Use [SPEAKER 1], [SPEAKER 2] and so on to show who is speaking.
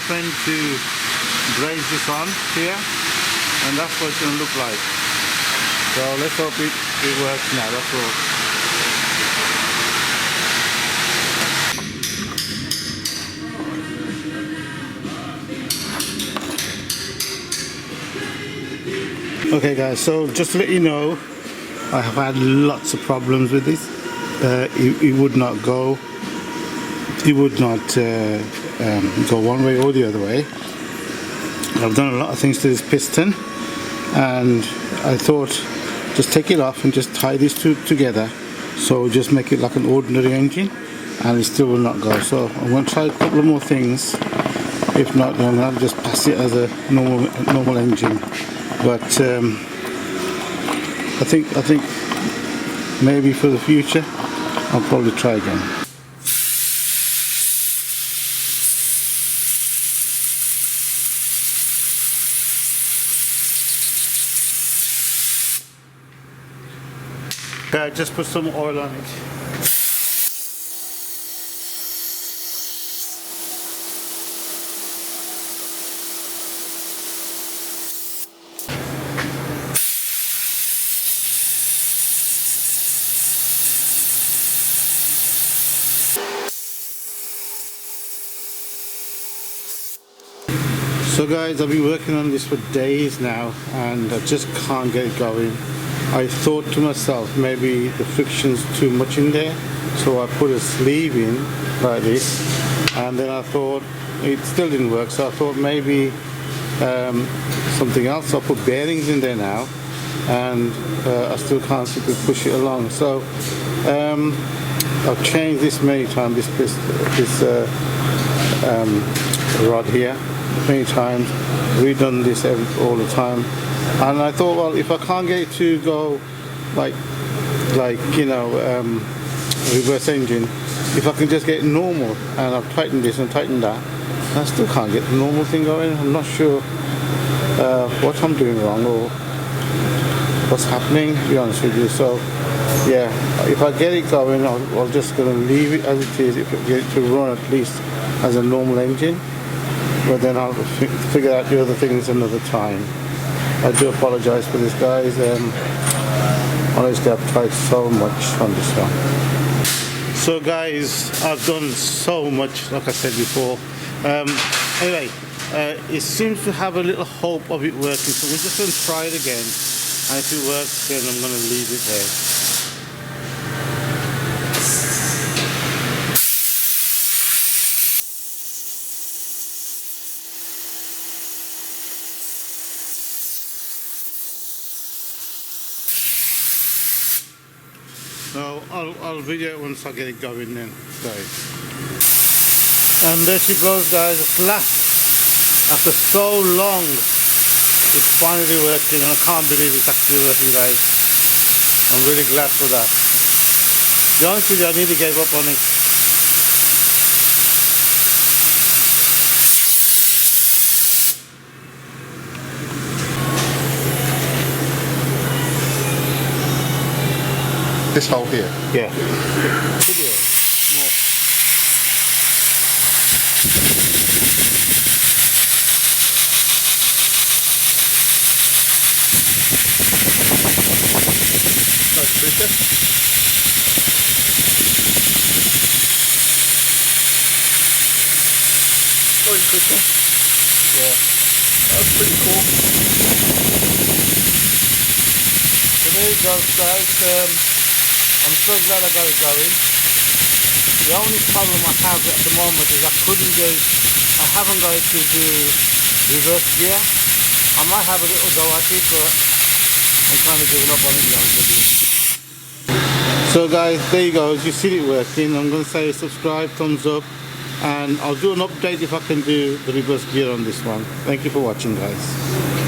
[SPEAKER 1] friend to braze this on here, and that's what it's going to look like. So let's hope it works now, that's all. Okay guys, so just to let you know, I have had lots of problems with this. It would not go. It would not go one way or the other way. I've done a lot of things to this piston, and I thought just take it off and just tie these two together, so just make it like an ordinary engine, and it still will not go. So I'm going to try a couple of more things. If not, then I'm going to just pass it as a normal engine. But I think maybe for the future I'll probably try again. Okay, just put some oil on it. So guys, I've been working on this for days now, and I just can't get it going. I thought to myself, maybe the friction's too much in there, so I put a sleeve in like this, and then I thought it still didn't work, so I thought maybe something else. I put bearings in there now, and I still can't seem to push it along. So I've changed this many times, this rod here many times, redone this all the time, and I thought, well, if I can't get it to go like you know, reverse engine, if I can just get it normal, and I've tightened this and tightened that, I still can't get the normal thing going. I'm not sure what I'm doing wrong or what's happening, to be honest with you. So yeah, if I get it going, I'm just going to leave it as it is, if I get it to run at least as a normal engine. But then I'll figure out the other things another time. I do apologise for this, guys. Honestly, I've tried so much on this one. So guys, I've done so much, like I said before. Anyway, it seems to have a little hope of it working, so we're just going to try it again, and if it works, then I'm going to leave it there. So I'll video it once I get it going then, guys. And there she goes, guys, at last. After so long, it's finally working, and I can't believe it's actually working, guys. I'm really glad for that. To be honest with you, I nearly gave up on it.
[SPEAKER 2] This hole here?
[SPEAKER 1] Yeah. Video. More.
[SPEAKER 2] Nice pressure. Going quicker.
[SPEAKER 1] Yeah.
[SPEAKER 2] That's pretty cool.
[SPEAKER 1] So there you go, guys. I'm so glad I got it going. The only problem I have at the moment is I haven't got it to do reverse gear. I might have a little go at it, but I'm kind of giving up on it, to be honest with you. So guys, there you go. As you see it working, I'm going to say subscribe, thumbs up, and I'll do an update if I can do the reverse gear on this one. Thank you for watching, guys.